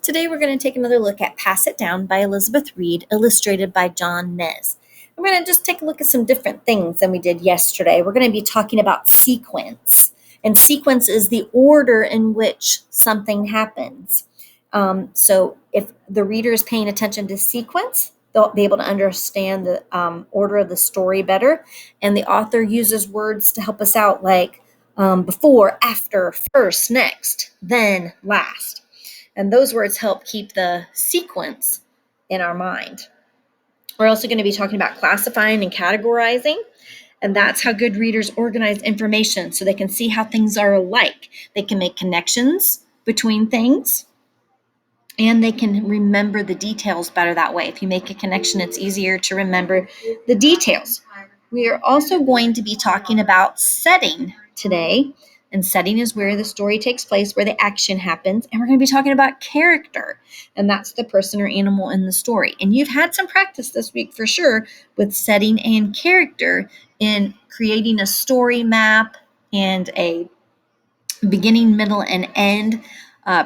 Today we're going to take another look at Pass It Down by Elizabeth Reed, illustrated by John Nez. We're going to just take a look at some different things than we did yesterday. We're going to be talking about sequence, and sequence is the order in which something happens. So if the reader is paying attention to sequence, they'll be able to understand the order of the story better, and the author uses words to help us out like before, after, first, next, then, last. And those words help keep the sequence in our mind. We're also going to be talking about classifying and categorizing. And that's how good readers organize information so they can see how things are alike. They can make connections between things, and they can remember the details better that way. If you make a connection, it's easier to remember the details. We are also going to be talking about setting today. And setting is where the story takes place, where the action happens. And we're going to be talking about character. And that's the person or animal in the story. And you've had some practice this week for sure with setting and character in creating a story map and a beginning, middle, and end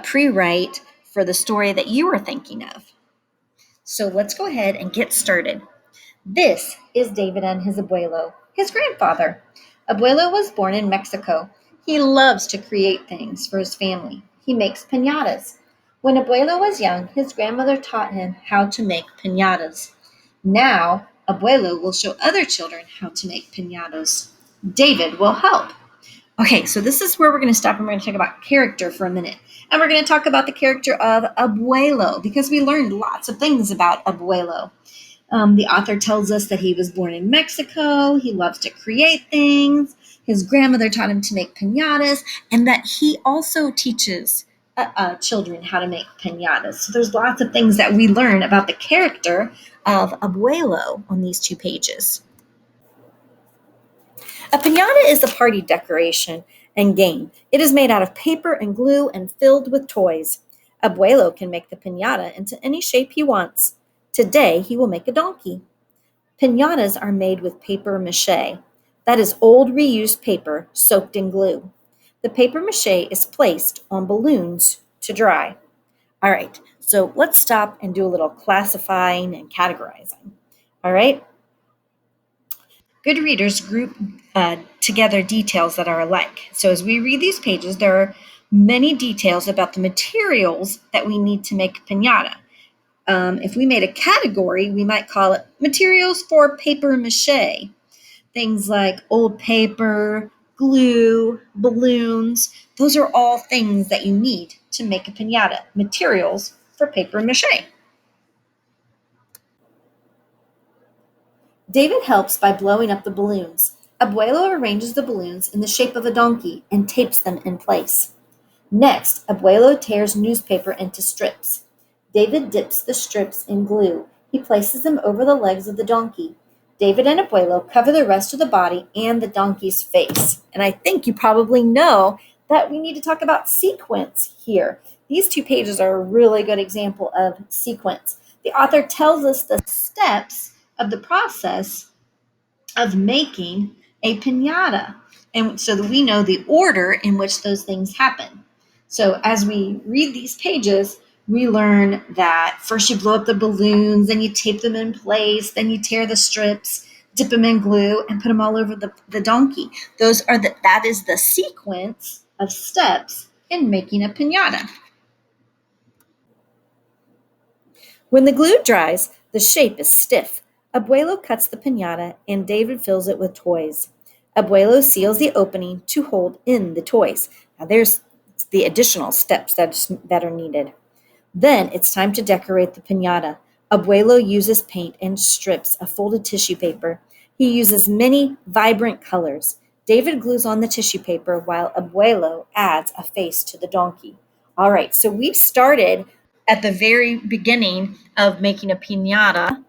pre-write for the story that you were thinking of. So let's go ahead and get started. This is David and his abuelo, his grandfather. Abuelo was born in Mexico. He loves to create things for his family. He makes piñatas. When Abuelo was young, his grandmother taught him how to make piñatas. Now, Abuelo will show other children how to make piñatas. David will help. Okay, so this is where we're going to stop and we're going to talk about character for a minute. And we're going to talk about the character of Abuelo because we learned lots of things about Abuelo. The author tells us that he was born in Mexico, he loves to create things, his grandmother taught him to make piñatas, and that he also teaches children how to make piñatas. So there's lots of things that we learn about the character of Abuelo on these two pages. A piñata is a party decoration and game. It is made out of paper and glue and filled with toys. Abuelo can make the piñata into any shape he wants. Today, he will make a donkey. Piñatas are made with paper mache. That is old reused paper soaked in glue. The paper mache is placed on balloons to dry. All right, so let's stop and do a little classifying and categorizing. All right? Good readers group together details that are alike. So as we read these pages, there are many details about the materials that we need to make a piñata. If we made a category, we might call it materials for paper mache. Things like old paper, glue, balloons. Those are all things that you need to make a piñata. Materials for paper mache. David helps by blowing up the balloons. Abuelo arranges the balloons in the shape of a donkey and tapes them in place. Next, Abuelo tears newspaper into strips. David dips the strips in glue. He places them over the legs of the donkey. David and Abuelo cover the rest of the body and the donkey's face. And I think you probably know that we need to talk about sequence here. These two pages are a really good example of sequence. The author tells us the steps of the process of making a piñata, and so that we know the order in which those things happen. So as we read these pages, we learn that first you blow up the balloons, then you tape them in place, then you tear the strips, dip them in glue, and put them all over the donkey. That is the sequence of steps in making a piñata. When the glue dries, the shape is stiff. Abuelo cuts the piñata and David fills it with toys. Abuelo seals the opening to hold in the toys. Now there's the additional steps that are needed. Then it's time to decorate the piñata. Abuelo uses paint and strips of folded tissue paper. He uses many vibrant colors. David glues on the tissue paper while Abuelo adds a face to the donkey. All right, so we've started at the very beginning of making a piñata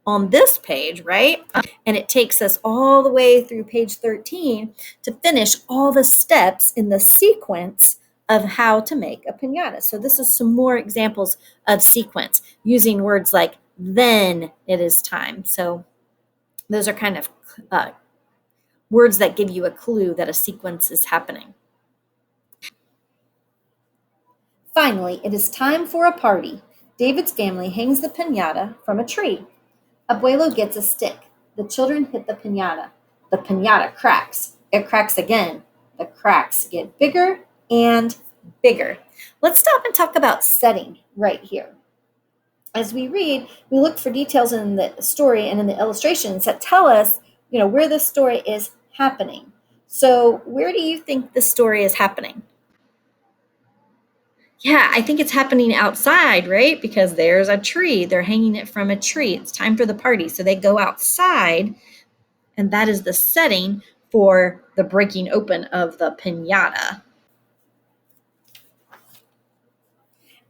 on this page, right? And it takes us all the way through page 13 to finish all the steps in the sequence of how to make a piñata. So this is some more examples of sequence using words like then it is time. So those are kind of words that give you a clue that a sequence is happening. Finally, it is time for a party. David's family hangs the piñata from a tree. Abuelo gets a stick. The children hit the piñata. The piñata cracks. It cracks again. The cracks get bigger and bigger. Let's stop and talk about setting right here. As we read, we look for details in the story and in the illustrations that tell us, where the story is happening. So, where do you think the story is happening? Yeah, I think it's happening outside, right? Because there's a tree. They're hanging it from a tree. It's time for the party. So they go outside, and that is the setting for the breaking open of the piñata.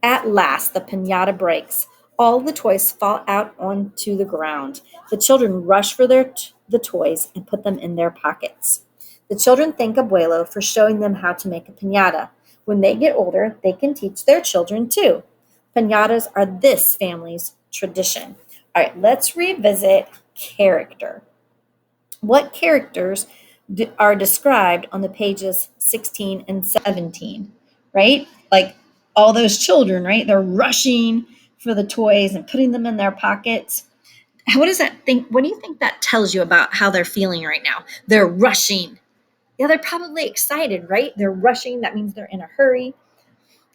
At last, the piñata breaks. All the toys fall out onto the ground. The children rush for the toys and put them in their pockets. The children thank Abuelo for showing them how to make a piñata. When they get older, they can teach their children too. Piñatas are this family's tradition. All right, let's revisit character. What characters are described on the pages 16 and 17, right? Like all those children, right? They're rushing for the toys and putting them in their pockets. What does that think? What do you think that tells you about how they're feeling right now? They're rushing. Yeah, they're probably excited, right? They're rushing. That means they're in a hurry.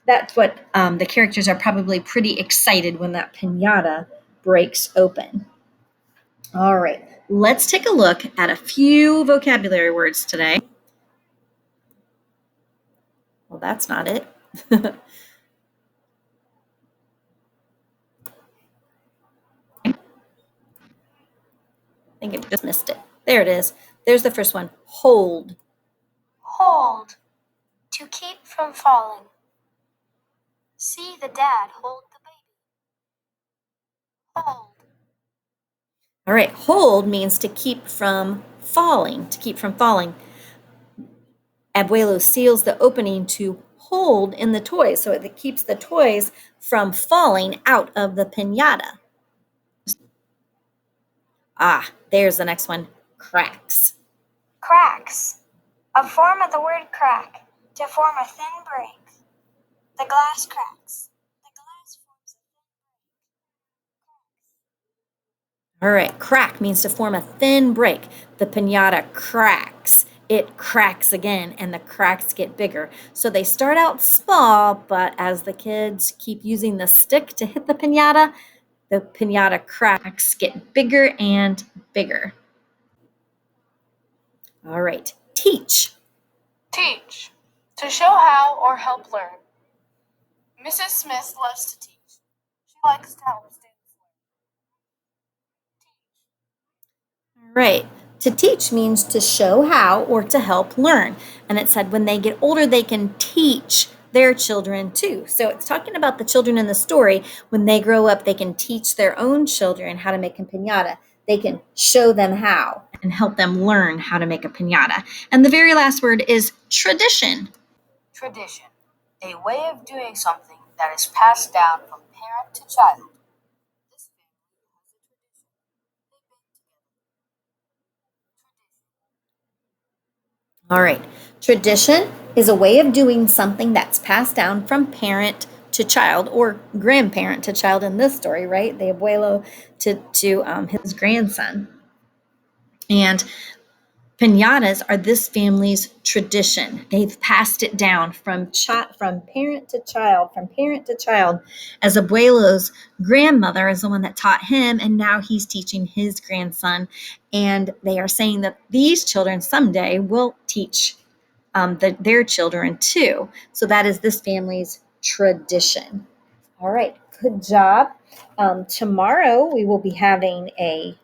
That's what the characters are probably pretty excited when that piñata breaks open. All right, let's take a look at a few vocabulary words today. Well, that's not it. I think I just missed it. There it is. There's the first one. Hold. Hold. To keep from falling. See the dad hold the baby. Hold. All right, hold means to keep from falling, to keep from falling. Abuelo seals the opening to hold in the toys, so it keeps the toys from falling out of the piñata. Ah, there's the next one. Cracks. Cracks. A form of the word crack, to form a thin break. The glass cracks. The glass forms a thin break. All right, crack means to form a thin break. The piñata cracks. It cracks again, and the cracks get bigger. So they start out small, but as the kids keep using the stick to hit the piñata cracks get bigger and bigger. All right, teach. Teach. To show how or help learn. Mrs. Smith loves to teach. She likes to help students learn. All right. To teach means to show how or to help learn. And it said when they get older, they can teach their children too. So it's talking about the children in the story. When they grow up, they can teach their own children how to make a piñata. They can show them how and help them learn how to make a piñata. And the very last word is tradition. Tradition. A way of doing something that is passed down from parent to child. This family has a tradition. They've been together. All right. Tradition is a way of doing something that's passed down from parent to child or grandparent to child in this story, right? The abuelo to his grandson. And piñatas are this family's tradition. They've passed it down from parent to child, as abuelo's grandmother is the one that taught him, and now he's teaching his grandson. And they are saying that these children someday will teach their children too. So that is this family's tradition. All right, good job. Tomorrow we will be having a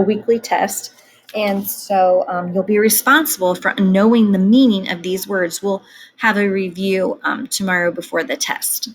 weekly test. And so you'll be responsible for knowing the meaning of these words. We'll have a review tomorrow before the test.